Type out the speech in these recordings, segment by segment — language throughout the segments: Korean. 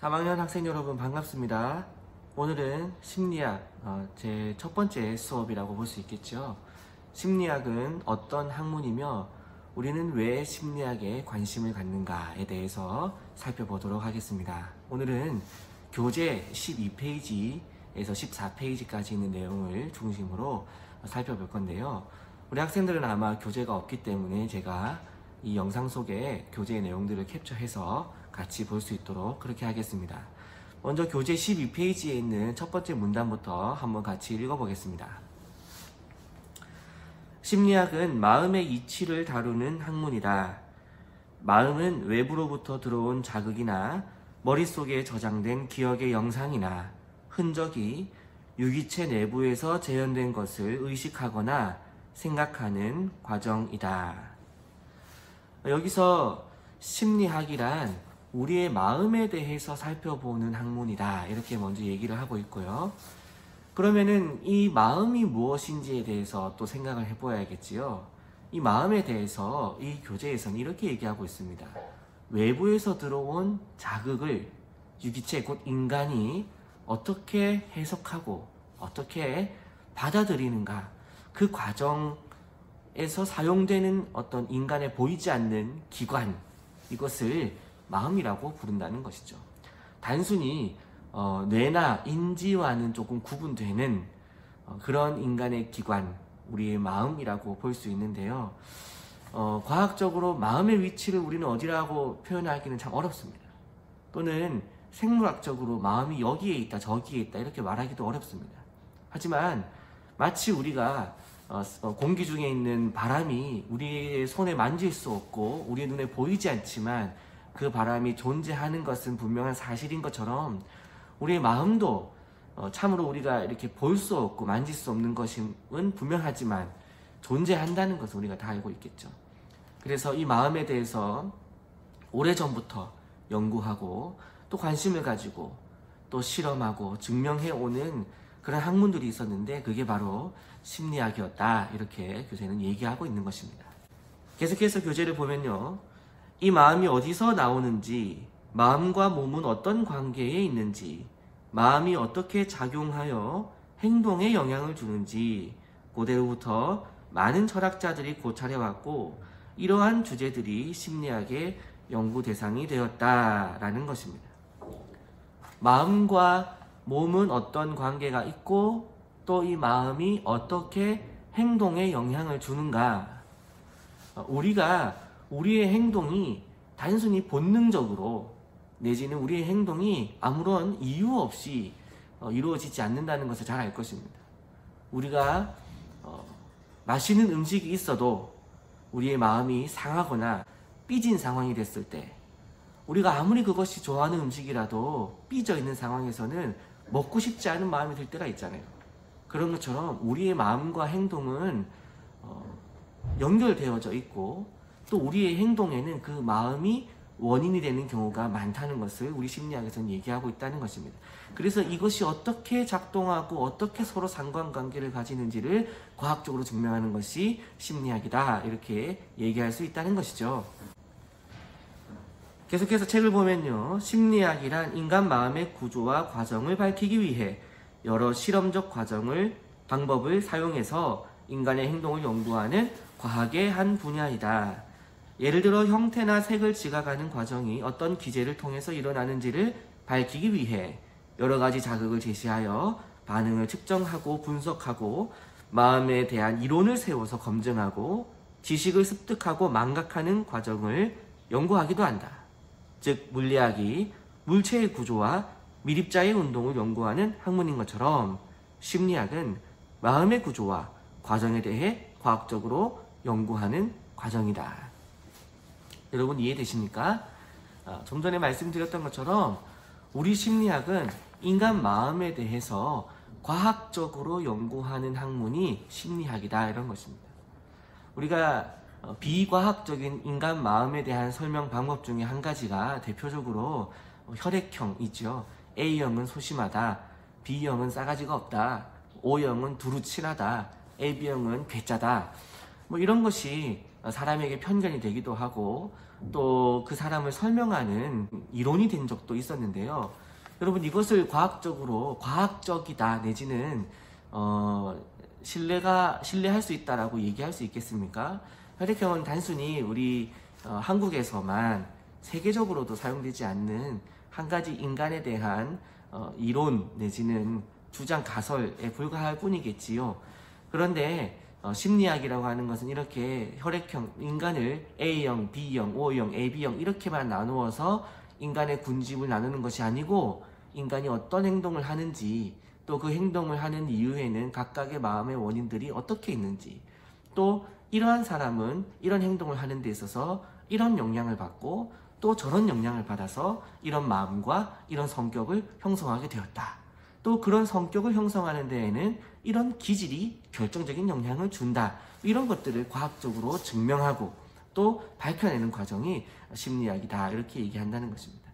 3학년 학생 여러분 반갑습니다. 오늘은 심리학 제 첫 번째 수업이라고 볼 수 있겠죠. 심리학은 어떤 학문이며 우리는 왜 심리학에 관심을 갖는가에 대해서 살펴보도록 하겠습니다. 오늘은 교재 12페이지에서 14페이지까지 있는 내용을 중심으로 살펴볼 건데요. 우리 학생들은 아마 교재가 없기 때문에 제가 이 영상 속에 교재의 내용들을 캡처해서 같이 볼 수 있도록 그렇게 하겠습니다. 먼저 교재 12페이지에 있는 첫 번째 문단부터 한번 같이 읽어보겠습니다. 심리학은 마음의 이치를 다루는 학문이다. 마음은 외부로부터 들어온 자극이나 머릿속에 저장된 기억의 영상이나 흔적이 유기체 내부에서 재현된 것을 의식하거나 생각하는 과정이다. 여기서 심리학이란 우리의 마음에 대해서 살펴보는 학문이다, 이렇게 먼저 얘기를 하고 있고요. 그러면은 이 마음이 무엇인지에 대해서 또 생각을 해봐야겠지요. 이 마음에 대해서 이 교재에서는 이렇게 얘기하고 있습니다. 외부에서 들어온 자극을 유기체 곧 인간이 어떻게 해석하고 어떻게 받아들이는가, 그 과정에서 사용되는 어떤 인간에 보이지 않는 기관, 이것을 마음이라고 부른다는 것이죠. 단순히 뇌나 인지와는 조금 구분되는 그런 인간의 기관, 우리의 마음이라고 볼 수 있는데요. 과학적으로 마음의 위치를 우리는 어디라고 표현하기는 참 어렵습니다. 또는 생물학적으로 마음이 여기에 있다 저기에 있다 이렇게 말하기도 어렵습니다. 하지만 마치 우리가 공기 중에 있는 바람이 우리의 손에 만질 수 없고 우리의 눈에 보이지 않지만 그 바람이 존재하는 것은 분명한 사실인 것처럼 우리의 마음도 참으로 우리가 이렇게 볼 수 없고 만질 수 없는 것은 분명하지만 존재한다는 것을 우리가 다 알고 있겠죠. 그래서 이 마음에 대해서 오래전부터 연구하고 또 관심을 가지고 또 실험하고 증명해오는 그런 학문들이 있었는데 그게 바로 심리학이었다, 이렇게 교재는 얘기하고 있는 것입니다. 계속해서 교재를 보면요, 이 마음이 어디서 나오는지, 마음과 몸은 어떤 관계에 있는지, 마음이 어떻게 작용하여 행동에 영향을 주는지 고대로부터 많은 철학자들이 고찰해왔고 이러한 주제들이 심리학의 연구 대상이 되었다라는 것입니다. 마음과 몸은 어떤 관계가 있고 또 이 마음이 어떻게 행동에 영향을 주는가, 우리가 우리의 행동이 단순히 본능적으로 내지는 우리의 행동이 아무런 이유 없이 이루어지지 않는다는 것을 잘 알 것입니다. 우리가 맛있는 음식이 있어도 우리의 마음이 상하거나 삐진 상황이 됐을 때, 우리가 아무리 그것이 좋아하는 음식이라도 삐져 있는 상황에서는 먹고 싶지 않은 마음이 들 때가 있잖아요. 그런 것처럼 우리의 마음과 행동은 연결되어져 있고 또 우리의 행동에는 그 마음이 원인이 되는 경우가 많다는 것을 우리 심리학에서는 얘기하고 있다는 것입니다. 그래서 이것이 어떻게 작동하고 어떻게 서로 상관관계를 가지는지를 과학적으로 증명하는 것이 심리학이다, 이렇게 얘기할 수 있다는 것이죠. 계속해서 책을 보면요, 심리학이란 인간 마음의 구조와 과정을 밝히기 위해 여러 실험적 방법을 사용해서 인간의 행동을 연구하는 과학의 한 분야이다. 예를 들어 형태나 색을 지각하는 과정이 어떤 기제를 통해서 일어나는지를 밝히기 위해 여러 가지 자극을 제시하여 반응을 측정하고 분석하고 마음에 대한 이론을 세워서 검증하고 지식을 습득하고 망각하는 과정을 연구하기도 한다. 즉 물리학이 물체의 구조와 미립자의 운동을 연구하는 학문인 것처럼 심리학은 마음의 구조와 과정에 대해 과학적으로 연구하는 과정이다. 여러분 이해되십니까? 좀 전에 말씀드렸던 것처럼 우리 심리학은 인간 마음에 대해서 과학적으로 연구하는 학문이 심리학이다, 이런 것입니다. 우리가 비과학적인 인간 마음에 대한 설명 방법 중에 한 가지가 대표적으로 혈액형이죠. A형은 소심하다, B형은 싸가지가 없다, O형은 두루친하다, AB형은 괴짜다, 이런 것이 사람에게 편견이 되기도 하고 또 그 사람을 설명하는 이론이 된 적도 있었는데요. 여러분, 이것을 과학적이다 내지는 신뢰할 수 있다라고 얘기할 수 있겠습니까? 혈액형은 단순히 우리 한국에서만, 세계적으로도 사용되지 않는 한 가지 인간에 대한 이론 내지는 주장 가설에 불과할 뿐이겠지요. 그런데 심리학이라고 하는 것은 이렇게 혈액형, 인간을 A형, B형, O형, AB형 이렇게만 나누어서 인간의 군집을 나누는 것이 아니고, 인간이 어떤 행동을 하는지, 또 그 행동을 하는 이유에는 각각의 마음의 원인들이 어떻게 있는지, 또 이러한 사람은 이런 행동을 하는 데 있어서 이런 영향을 받고 또 저런 영향을 받아서 이런 마음과 이런 성격을 형성하게 되었다. 또 그런 성격을 형성하는 데에는 이런 기질이 결정적인 영향을 준다. 이런 것들을 과학적으로 증명하고 또 밝혀내는 과정이 심리학이다. 이렇게 얘기한다는 것입니다.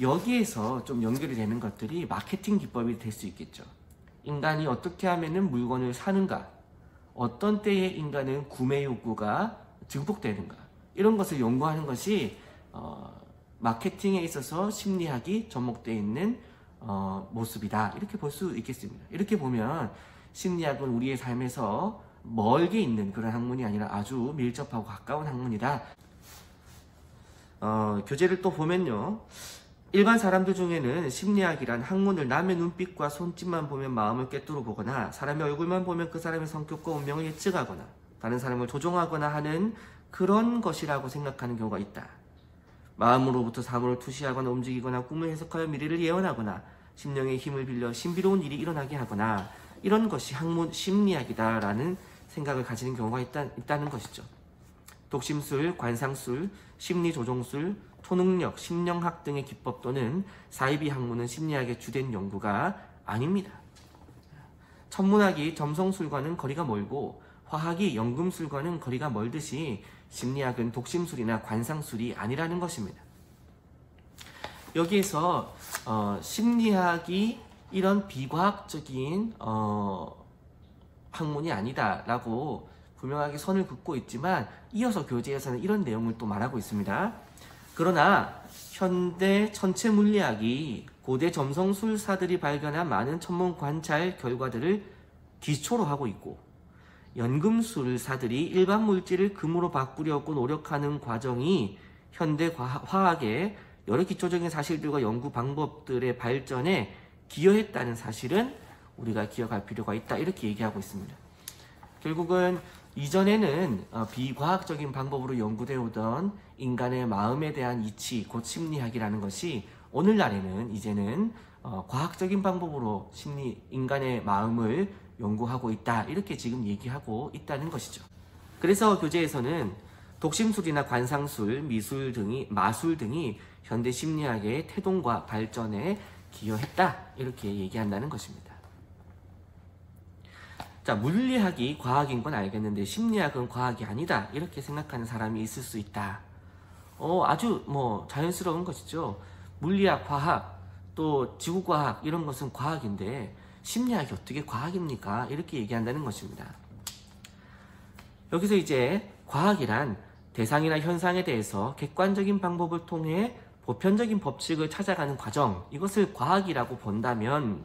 여기에서 좀 연결이 되는 것들이 마케팅 기법이 될 수 있겠죠. 인간이 어떻게 하면은 물건을 사는가, 어떤 때에 인간은 구매 욕구가 증폭되는가, 이런 것을 연구하는 것이 마케팅에 있어서 심리학이 접목되어 있는 모습이다. 이렇게 볼 수 있겠습니다. 이렇게 보면 심리학은 우리의 삶에서 멀게 있는 그런 학문이 아니라 아주 밀접하고 가까운 학문이다. 교재를 또 보면요, 일반 사람들 중에는 심리학이란 학문을 남의 눈빛과 손짓만 보면 마음을 꿰뚫어 보거나 사람의 얼굴만 보면 그 사람의 성격과 운명을 예측하거나 다른 사람을 조종하거나 하는 그런 것이라고 생각하는 경우가 있다. 마음으로부터 사물을 투시하거나 움직이거나 꿈을 해석하여 미래를 예언하거나 심령의 힘을 빌려 신비로운 일이 일어나게 하거나, 이런 것이 학문 심리학이다라는 생각을 가지는 경우가 있다는 것이죠. 독심술, 관상술, 심리조종술, 초능력, 심령학 등의 기법 또는 사이비 학문은 심리학의 주된 연구가 아닙니다. 천문학이 점성술과는 거리가 멀고 화학이 연금술과는 거리가 멀듯이 심리학은 독심술이나 관상술이 아니라는 것입니다. 여기에서 심리학이 이런 비과학적인 학문이 아니다라고 분명하게 선을 긋고 있지만, 이어서 교재에서는 이런 내용을 또 말하고 있습니다. 그러나 현대 천체 물리학이 고대 점성술사들이 발견한 많은 천문 관찰 결과들을 기초로 하고 있고, 연금술사들이 일반 물질을 금으로 바꾸려고 노력하는 과정이 현대 화학의 여러 기초적인 사실들과 연구 방법들의 발전에 기여했다는 사실은 우리가 기억할 필요가 있다. 이렇게 얘기하고 있습니다. 결국은 이전에는 비과학적인 방법으로 연구되어 오던 인간의 마음에 대한 이치, 곧 심리학이라는 것이 오늘날에는 이제는 과학적인 방법으로 인간의 마음을 연구하고 있다. 이렇게 지금 얘기하고 있다는 것이죠. 그래서 교재에서는 독심술이나 관상술, 마술 등이 현대 심리학의 태동과 발전에 기여했다. 이렇게 얘기한다는 것입니다. 자, 물리학이 과학인 건 알겠는데 심리학은 과학이 아니다. 이렇게 생각하는 사람이 있을 수 있다. 아주 자연스러운 것이죠. 물리학, 화학, 또 지구과학 이런 것은 과학인데 심리학이 어떻게 과학입니까? 이렇게 얘기한다는 것입니다. 여기서 이제 과학이란 대상이나 현상에 대해서 객관적인 방법을 통해 보편적인 법칙을 찾아가는 과정, 이것을 과학이라고 본다면,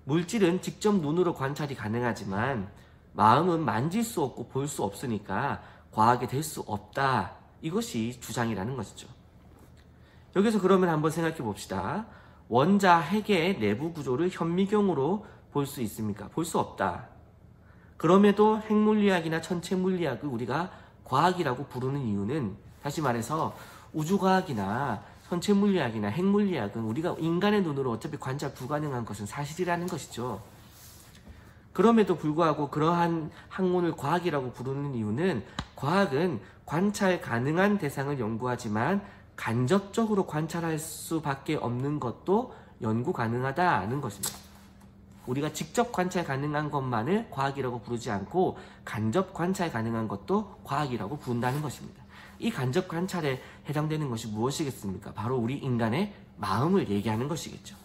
물질은 직접 눈으로 관찰이 가능하지만 마음은 만질 수 없고 볼 수 없으니까 과학이 될 수 없다. 이것이 주장이라는 것이죠. 여기서 그러면 한번 생각해 봅시다. 원자 핵의 내부 구조를 현미경으로 볼 수 있습니까? 볼 수 없다. 그럼에도 핵물리학이나 천체물리학을 우리가 과학이라고 부르는 이유는, 다시 말해서 우주과학이나 천체물리학이나 핵물리학은 우리가 인간의 눈으로 어차피 관찰 불가능한 것은 사실이라는 것이죠. 그럼에도 불구하고 그러한 학문을 과학이라고 부르는 이유는, 과학은 관찰 가능한 대상을 연구하지만 간접적으로 관찰할 수밖에 없는 것도 연구 가능하다는 것입니다. 우리가 직접 관찰 가능한 것만을 과학이라고 부르지 않고 간접 관찰 가능한 것도 과학이라고 부른다는 것입니다. 이 간접 관찰에 해당되는 것이 무엇이겠습니까? 바로 우리 인간의 마음을 얘기하는 것이겠죠.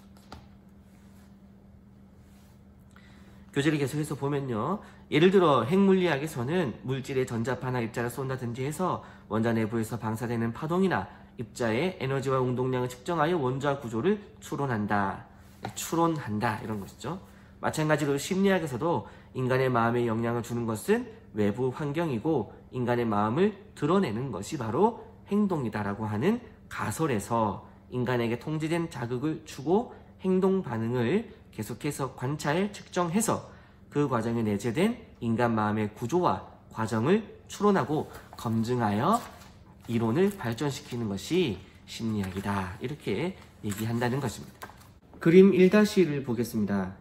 교재를 계속해서 보면요. 예를 들어 핵물리학에서는 물질의 전자파나 입자를 쏜다든지 해서 원자 내부에서 방사되는 파동이나 입자의 에너지와 운동량을 측정하여 원자 구조를 추론한다. 추론한다 이런 것이죠. 마찬가지로 심리학에서도 인간의 마음에 영향을 주는 것은 외부 환경이고 인간의 마음을 드러내는 것이 바로 행동이다라고 하는 가설에서 인간에게 통제된 자극을 주고 행동 반응을 계속해서 관찰, 측정해서 그 과정에 내재된 인간 마음의 구조와 과정을 추론하고 검증하여 이론을 발전시키는 것이 심리학이다. 이렇게 얘기한다는 것입니다. 그림 1-1을 보겠습니다.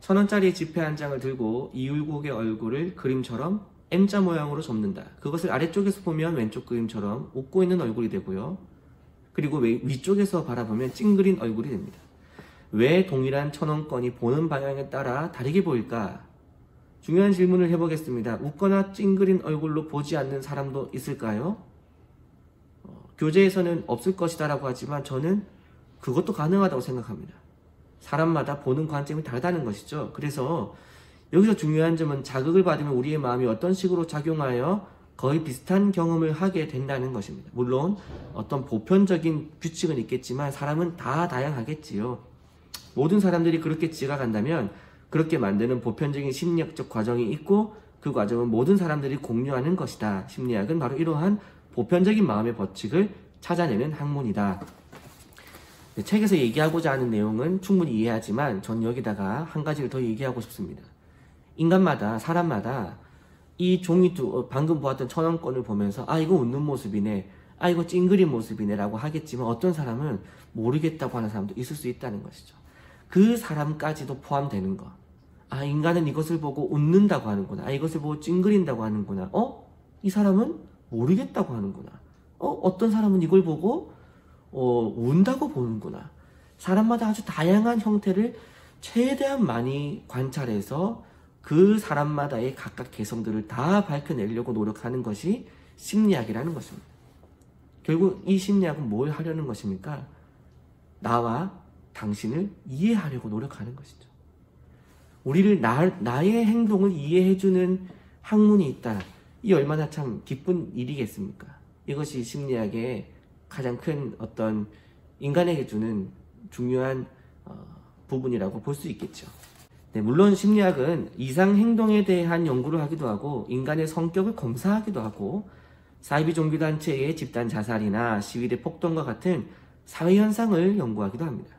1000원짜리 지폐 한 장을 들고 이율곡의 얼굴을 그림처럼 M자 모양으로 접는다. 그것을 아래쪽에서 보면 왼쪽 그림처럼 웃고 있는 얼굴이 되고요. 그리고 위쪽에서 바라보면 찡그린 얼굴이 됩니다. 왜 동일한 1000원권이 보는 방향에 따라 다르게 보일까? 중요한 질문을 해보겠습니다. 웃거나 찡그린 얼굴로 보지 않는 사람도 있을까요? 교재에서는 없을 것이다 라고 하지만 저는 그것도 가능하다고 생각합니다. 사람마다 보는 관점이 다르다는 것이죠. 그래서 여기서 중요한 점은 자극을 받으면 우리의 마음이 어떤 식으로 작용하여 거의 비슷한 경험을 하게 된다는 것입니다. 물론 어떤 보편적인 규칙은 있겠지만 사람은 다 다양하겠지요. 모든 사람들이 그렇게 지각한다면 그렇게 만드는 보편적인 심리학적 과정이 있고 그 과정은 모든 사람들이 공유하는 것이다. 심리학은 바로 이러한 보편적인 마음의 법칙을 찾아내는 학문이다. 책에서 얘기하고자 하는 내용은 충분히 이해하지만 전 여기다가 한 가지를 더 얘기하고 싶습니다. 인간마다 사람마다 이 종이 방금 보았던 1000원권을 보면서 아 이거 웃는 모습이네, 아 이거 찡그린 모습이네 라고 하겠지만 어떤 사람은 모르겠다고 하는 사람도 있을 수 있다는 것이죠. 그 사람까지도 포함되는 것. 아 인간은 이것을 보고 웃는다고 하는구나, 아 이것을 보고 찡그린다고 하는구나, 이 사람은 모르겠다고 하는구나, 어떤 사람은 이걸 보고 운다고 보는구나. 사람마다 아주 다양한 형태를 최대한 많이 관찰해서 그 사람마다의 각각 개성들을 다 밝혀내려고 노력하는 것이 심리학이라는 것입니다. 결국 이 심리학은 뭘 하려는 것입니까? 나와 당신을 이해하려고 노력하는 것이죠. 우리를 나의 행동을 이해해주는 학문이 있다. 이 얼마나 참 기쁜 일이겠습니까? 이것이 심리학의 가장 큰 어떤 인간에게 주는 중요한 부분이라고 볼 수 있겠죠. 네, 물론 심리학은 이상 행동에 대한 연구를 하기도 하고 인간의 성격을 검사하기도 하고 사이비 종교단체의 집단 자살이나 시위대 폭동과 같은 사회현상을 연구하기도 합니다.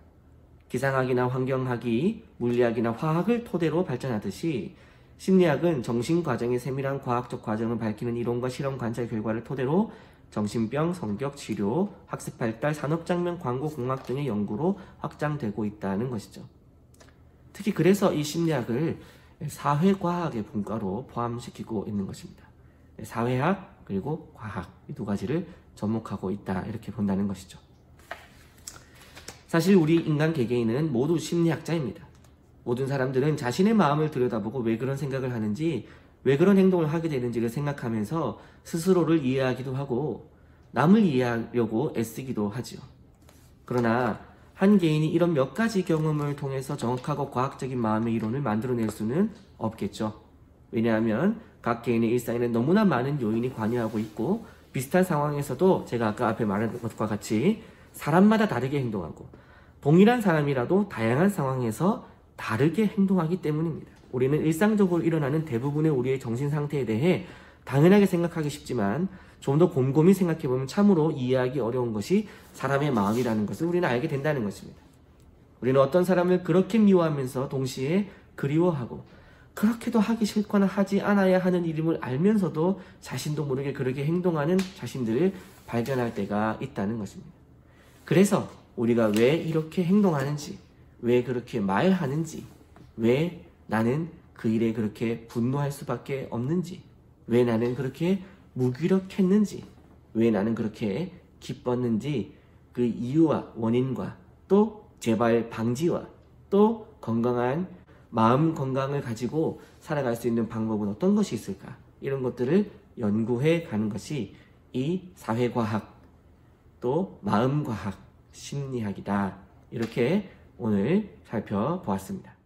기상학이나 환경학이 물리학이나 화학을 토대로 발전하듯이 심리학은 정신과정의 세밀한 과학적 과정을 밝히는 이론과 실험 관찰 결과를 토대로 정신병, 성격, 치료, 학습 발달, 산업장면, 광고, 공학 등의 연구로 확장되고 있다는 것이죠. 특히 그래서 이 심리학을 사회과학의 분과로 포함시키고 있는 것입니다. 사회학 그리고 과학 이 두 가지를 접목하고 있다 이렇게 본다는 것이죠. 사실 우리 인간 개개인은 모두 심리학자입니다. 모든 사람들은 자신의 마음을 들여다보고 왜 그런 생각을 하는지, 왜 그런 행동을 하게 되는지를 생각하면서 스스로를 이해하기도 하고 남을 이해하려고 애쓰기도 하지요. 그러나 한 개인이 이런 몇 가지 경험을 통해서 정확하고 과학적인 마음의 이론을 만들어낼 수는 없겠죠. 왜냐하면 각 개인의 일상에는 너무나 많은 요인이 관여하고 있고 비슷한 상황에서도 제가 아까 앞에 말한 것과 같이 사람마다 다르게 행동하고 동일한 사람이라도 다양한 상황에서 다르게 행동하기 때문입니다. 우리는 일상적으로 일어나는 대부분의 우리의 정신 상태에 대해 당연하게 생각하기 쉽지만 좀 더 곰곰이 생각해보면 참으로 이해하기 어려운 것이 사람의 마음이라는 것을 우리는 알게 된다는 것입니다. 우리는 어떤 사람을 그렇게 미워하면서 동시에 그리워하고 그렇게도 하기 싫거나 하지 않아야 하는 일임을 알면서도 자신도 모르게 그렇게 행동하는 자신들을 발견할 때가 있다는 것입니다. 그래서 우리가 왜 이렇게 행동하는지, 왜 그렇게 말하는지, 왜 나는 그 일에 그렇게 분노할 수밖에 없는지, 왜 나는 그렇게 무기력했는지, 왜 나는 그렇게 기뻤는지 그 이유와 원인과 또 재발 방지와 또 건강한 마음 건강을 가지고 살아갈 수 있는 방법은 어떤 것이 있을까? 이런 것들을 연구해 가는 것이 이 사회과학 또 마음과학 심리학이다. 이렇게 오늘 살펴보았습니다.